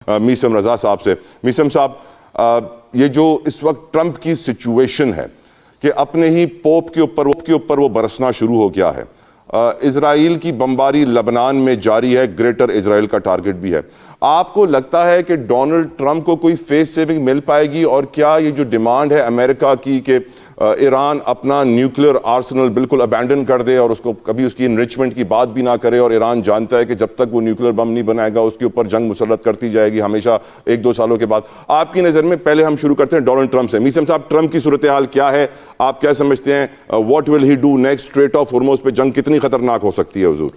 मीसम रज़ा साहब से। मीसम साहब, ये जो इस वक्त ट्रंप की सिचुएशन है कि अपने ही पोप के ऊपर वो बरसना शुरू हो गया है। इजराइल की बमबारी लबनान में जारी है, ग्रेटर इजराइल का टारगेट भी है। आपको लगता है कि डोनाल्ड ट्रंप को कोई फेस सेविंग मिल पाएगी? और क्या ये जो डिमांड है अमेरिका की कि ईरान अपना न्यूक्लियर आर्सेनल बिल्कुल अबैंडन कर दे और उसको कभी उसकी इनरिचमेंट की बात भी ना करे, और ईरान जानता है कि जब तक वो न्यूक्लियर बम नहीं बनाएगा उसके ऊपर जंग मुसल्लत करती जाएगी हमेशा 1-2 सालों के बाद। आपकी नज़र में पहले हम शुरू करते हैं डोनाल्ड ट्रंप से। मीसम साहब, ट्रंप की सूरत हाल क्या है? आप क्या समझते हैं? What will he do next? Straight of Hormuz पे जंग कितनी खतरनाक हो सकती है हुजूर?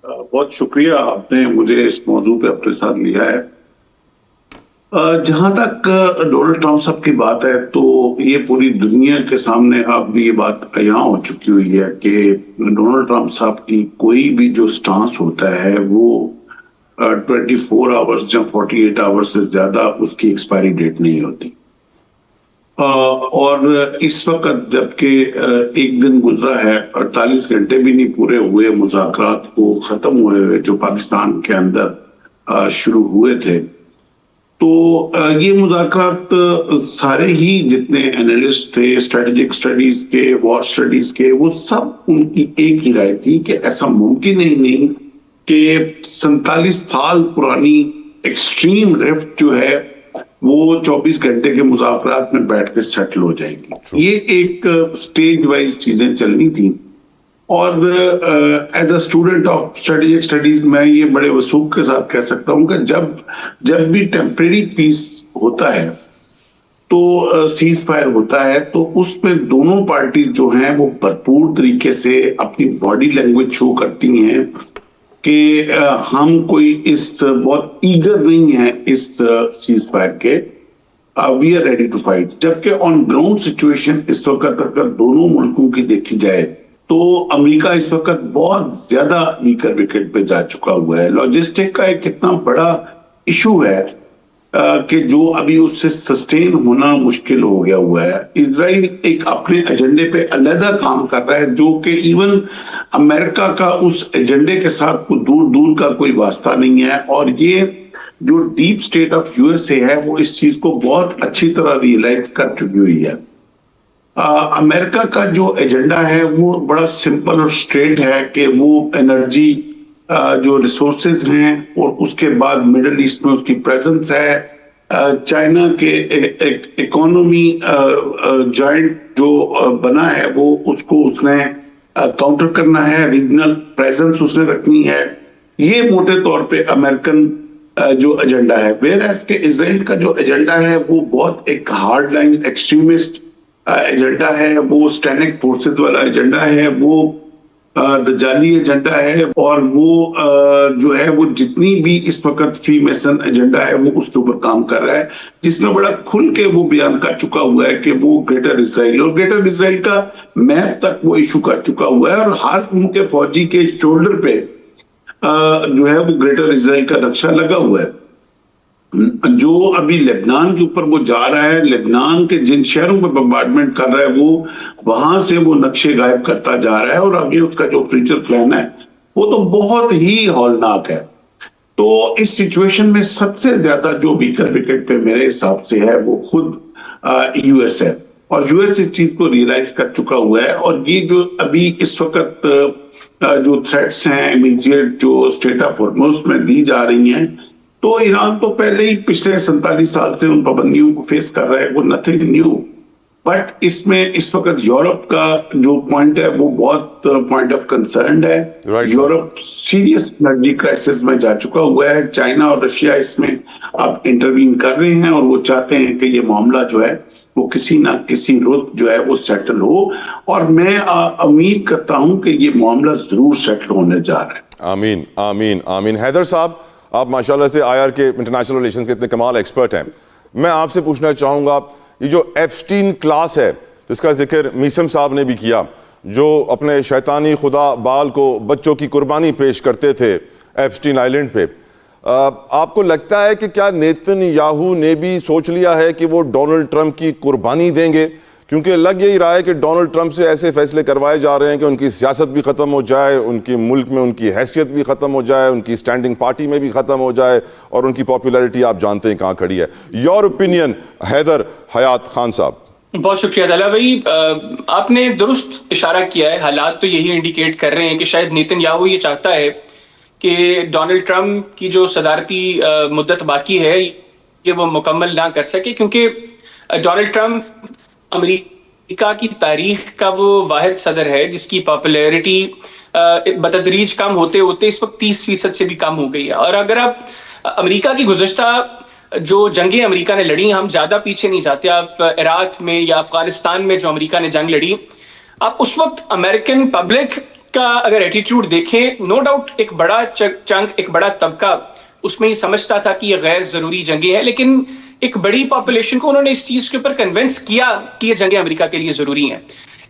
बहुत शुक्रिया, आपने मुझे इस मौजू पे अपने साथ लिया है। जहां तक डोनाल्ड ट्रंप साहब की बात है, तो ये पूरी दुनिया के सामने अब ये बात यहाँ हो चुकी हुई है कि डोनाल्ड ट्रंप साहब की कोई भी जो स्टांस होता है वो 24 आवर्स या 48 आवर्स से ज्यादा उसकी एक्सपायरी डेट नहीं होती। और इस वक्त जबकि एक दिन गुजरा है, 48 घंटे भी नहीं पूरे हुए मुज़ाकरात को खत्म हुए जो पाकिस्तान के अंदर शुरू हुए थे। तो ये मुज़ाकरात सारे ही जितने एनालिस्ट थे, स्ट्रेटेजिक स्टडीज के, वॉर स्टडीज के, वो सब उनकी एक ही राय थी कि ऐसा मुमकिन ही नहीं कि 47 साल पुरानी एक्सट्रीम रिफ्ट जो है वो 24 घंटे के मुज़ाकरात में बैठ के सेटल हो जाएगी। ये एक स्टेज वाइज चीजें चलनी थी। और as a student of strategic studies मैं ये बड़े वसूख के साथ कह सकता हूँ कि जब भी टेम्परेरी पीस होता है तो सीज फायर होता है, तो उसमें दोनों पार्टीज जो हैं वो भरपूर तरीके से अपनी बॉडी लैंग्वेज शो करती हैं कि हम कोई इस बहुत ईगर नहीं है इस सीज फायर के, we are ready to fight. जबकि ऑन ग्राउंड सिचुएशन इस वक्त अगर दोनों मुल्कों की देखी जाए तो अमेरिका इस वक्त बहुत ज्यादा वीकर विकेट पे जा चुका हुआ है। लॉजिस्टिक का एक कितना बड़ा इशू है कि जो अभी उससे सस्टेन होना मुश्किल हो गया हुआ है। इजराइल एक अपने एजेंडे पे अलग काम कर रहा है जो कि इवन अमेरिका का उस एजेंडे के साथ दूर दूर का कोई वास्ता नहीं है। और ये जो डीप स्टेट ऑफ यूएसए है वो इस चीज को बहुत अच्छी तरह रियलाइज कर चुकी हुई है। अमेरिका का जो एजेंडा है वो बड़ा सिंपल और स्ट्रेट है कि वो एनर्जी जो रिसोर्सेज हैं और उसके बाद मिडिल ईस्ट में उसकी प्रेजेंस है, चाइना के इकोनॉमी जॉइंट जो बना है वो उसको उसने काउंटर करना है, रीजनल प्रेजेंस उसने रखनी है। ये मोटे तौर पे अमेरिकन जो एजेंडा है। वेयरएज के इजराइल का जो एजेंडा है वो बहुत एक हार्ड लाइन एक्सट्रीमिस्ट एजेंडा है, वो स्टैनिक फोर्सेस वाला एजेंडा है, वो दजाली एजेंडा है, और वो जो है वो जितनी भी इस वक्त फ्री मेसन एजेंडा है वो उसके ऊपर काम कर रहा है, जिसमें बड़ा खुल के वो बयान कर चुका हुआ है कि वो ग्रेटर इसराइल और ग्रेटर इसराइल का मैप तक वो इशू कर चुका हुआ है। और हाथ उनके फौजी के शोल्डर पे जो है वो ग्रेटर इसराइल का नक्शा लगा हुआ है। जो अभी लेबनान के ऊपर वो जा रहा है, लेबनान के जिन शहरों में बम्बार्डमेंट कर रहा है वो वहां से वो नक्शे गायब करता जा रहा है। और आगे उसका जो फ्यूचर प्लान है वो तो बहुत ही हौलनाक है। तो इस सिचुएशन में सबसे ज्यादा जो वीकर विकेट पे मेरे हिसाब से है वो खुद यूएस है, और यूएस इस चीज को रियलाइज कर चुका हुआ है। और ये जो अभी इस वक्त जो थ्रेट्स हैं इमीडिएट जो स्टेट ऑफ हॉर्मुज़ में दी जा रही हैं, तो ईरान तो पहले ही पिछले 47 साल से उन पाबंदियों को फेस कर रहा है, वो नथिंग न्यू। बट इसमें इस वक्त यूरोप का जो पॉइंट है वो बहुत पॉइंट ऑफ कंसर्न है। यूरोप सीरियस एनर्जी क्राइसिस में जा चुका हुआ है। चाइना और रशिया इसमें अब इंटरवीन कर रहे हैं और वो चाहते हैं कि ये मामला जो है वो किसी ना किसी रुख जो है वो सेटल हो। और मैं उम्मीद करता हूं कि ये मामला जरूर सेटल होने जा रहा है। आमीन आमीन आमीन। हैदर साहब, आप माशाल्लाह से आईआर के इंटरनेशनल रिलेशंस के इतने कमाल एक्सपर्ट हैं। मैं आपसे पूछना चाहूँगा, ये जो एप्स्टीन क्लास है जिसका जिक्र मीसम साहब ने भी किया, जो अपने शैतानी खुदा बाल को बच्चों की कुर्बानी पेश करते थे एप्स्टीन आइलैंड पे, आपको लगता है कि क्या नेतन्याहू ने भी सोच लिया है कि वो डोनाल्ड ट्रंप की कुर्बानी देंगे? क्योंकि लग यही रहा है कि डोनाल्ड ट्रंप से ऐसे फैसले करवाए जा रहे हैं कि उनकी सियासत भी ख़त्म हो जाए, उनके मुल्क में उनकी हैसियत भी ख़त्म हो जाए, उनकी स्टैंडिंग पार्टी में भी ख़त्म हो जाए, और उनकी पॉपुलैरिटी आप जानते हैं कहाँ खड़ी है। योर ओपिनियन हैदर हयात खान साहब। बहुत शुक्रिया दला भाई, आपने दुरुस्त इशारा किया है। हालात तो यही इंडिकेट कर रहे हैं कि शायद नेतन्याहू ये चाहता है कि डोनाल्ड ट्रंप की जो सदारती मुद्दत बाकी है ये वो मुकम्मल ना कर सके, क्योंकि डोनाल्ड ट्रंप अमेरिका की तारीख का वो वाहिद सदर है जिसकी पॉपुलैरिटी बतदरीज कम होते होते इस वक्त 30% से भी कम हो गई है। और अगर आप अमेरिका की गुज़श्ता जो जंगें अमेरिका ने लड़ी, हम ज्यादा पीछे नहीं जाते, आप इराक में या अफगानिस्तान में जो अमेरिका ने जंग लड़ी, आप उस वक्त अमेरिकन पब्लिक का अगर एटीट्यूड देखें, नो डाउट एक बड़ा चंक, एक बड़ा तबका उसमें ही समझता था कि ये गैर जरूरी जंगें हैं, लेकिन एक बड़ी पॉपुलेशन को उन्होंने इस चीज के ऊपर कन्विंस किया कि ये जंगें अमेरिका के लिए जरूरी हैं।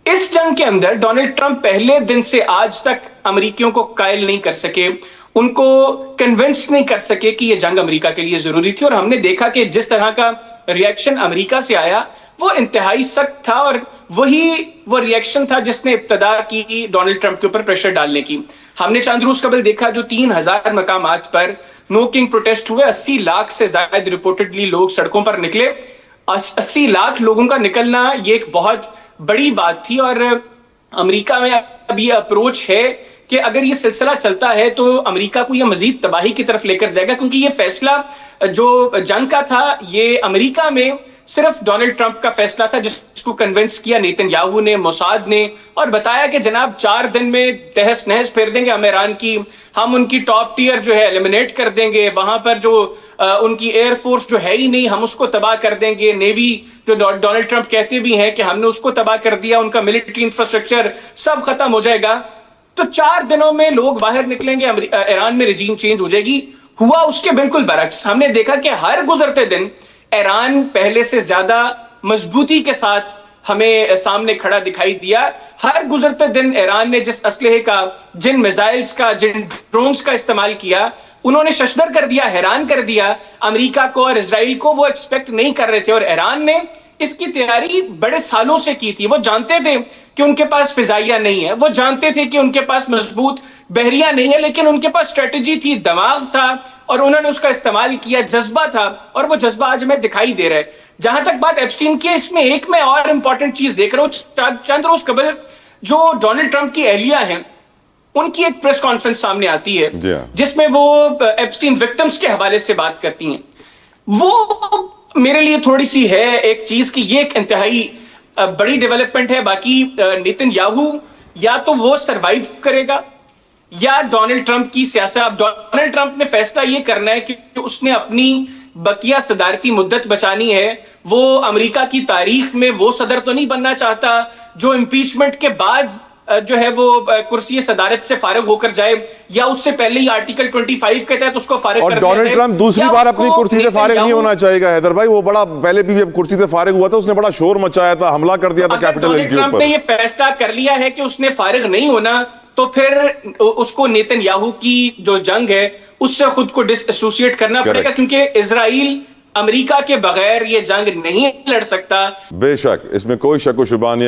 इस जंग के अंदर डोनाल्ड ट्रंप पहले दिन से आज तक अमेरिकियों को कायल नहीं कर सके, उनको कन्विंस नहीं कर सके कि ये जंग अमेरिका के लिए जरूरी थी। और हमने देखा कि जिस तरह का रिएक्शन अमेरिका से आया वो इंतहाई सख्त था, और वो रिएक्शन था जिसने इब्तदा की डोनाल्ड ट्रंप के ऊपर प्रेशर डालने की। हमने चंद रोज कबल देखा जो 3000 मकामात पर नो किंग प्रोटेस्ट हुए, 80 लाख से ज्यादा रिपोर्टेडली लोग सड़कों पर निकले। 80 लाख लोगों का निकलना ये एक बहुत बड़ी बात थी। और अमेरिका में अब ये अप्रोच है कि अगर ये सिलसिला चलता है तो अमेरिका को ये मजीद तबाही की तरफ लेकर जाएगा, क्योंकि ये फैसला जो जंग का था ये अमेरिका में सिर्फ डोनाल्ड ट्रंप का फैसला था, जिसको कन्विंस किया नेतन्याहू ने, मोसाद ने, और बताया कि जनाब 4 दिन में तहस नहस फेर देंगे हम ईरान की, हम उनकी टॉप टियर जो है एलिमिनेट कर देंगे, वहां पर जो उनकी एयरफोर्स जो है ही नहीं हम उसको तबाह कर देंगे, नेवी जो डोनाल्ड ट्रंप कहते भी हैं कि हमने उसको तबाह कर दिया, उनका मिलिट्री इंफ्रास्ट्रक्चर सब खत्म हो जाएगा। तो 4 दिनों में लोग बाहर निकलेंगे, ईरान में रिजीम चेंज हो जाएगी। हुआ उसके बिल्कुल बरक्स। हमने देखा कि हर गुजरते दिन ईरान पहले से ज्यादा मजबूती के साथ हमें सामने खड़ा दिखाई दिया। हर गुजरते दिन ईरान ने जिस असलहे का, जिन मिसाइल्स का, जिन ड्रोन्स का इस्तेमाल किया, उन्होंने शशदर कर दिया, हैरान कर दिया अमेरिका को और इजराइल को। वो एक्सपेक्ट नहीं कर रहे थे, और ईरान ने इसकी तैयारी बड़े सालों से की थी। वो जानते थे कि उनके पास फिजाइया नहीं है, वो जानते थे कि उनके पास मजबूत बहरिया नहीं है, लेकिन उनके पास स्ट्रेटेजी थी, दिमाग था, और उन्होंने उसका इस्तेमाल किया, जज्बा था, और वो जज्बा आज हमें दिखाई दे रहा है। जहां तक बात एप्स्टीन की, इसमें एक मैं और इंपॉर्टेंट चीज देख रहा हूं। चंद रोज कबल जो डोनाल्ड ट्रंप की एहलिया हैं उनकी एक प्रेस कॉन्फ्रेंस सामने आती है जिसमें वो एप्स्टीन विक्टिम्स के हवाले से बात करती हैं। वो मेरे लिए थोड़ी सी है एक चीज की ये एक इंतहाई बड़ी डेवलपमेंट है। बाकी नेतन्याहू या तो वो सरवाइव करेगा या डोनाल्ड ट्रंप की सियासत। अब डोनाल्ड ट्रंप ने फैसला ये करना है कि उसने अपनी बकिया सदारती मुद्दत बचानी है। वो अमेरिका की तारीख में वो सदर तो नहीं बनना चाहता जो इम्पीचमेंट के बाद जो है वो कुर्सी सदारत से फारिग होकर जाए, या उससे पहले ही आर्टिकल 25 के तहत उसको फारिग कर दिया। और डोनाल्ड ट्रंप दूसरी बार अपनी कुर्सी से फारिग नहीं होना चाहेगा हैदर भाई। वो बड़ा पहले भी कुर्सी से फारिग हुआ था, उसने बड़ा शोर मचाया था, हमला कर दिया था कैपिटल हिल के ऊपर। ट्रंप ने ये फैसला कर लिया है कि उसने फारिग नहीं होना, तो फिर उसको नेतन्याहू की जो जंग है उससे खुद को डिसएसोसिएट करना पड़ेगा, क्योंकि इजराइल अमेरिका के बगैर ये जंग नहीं लड़ सकता। बेशक इसमें कोई शक व शुबा नहीं है।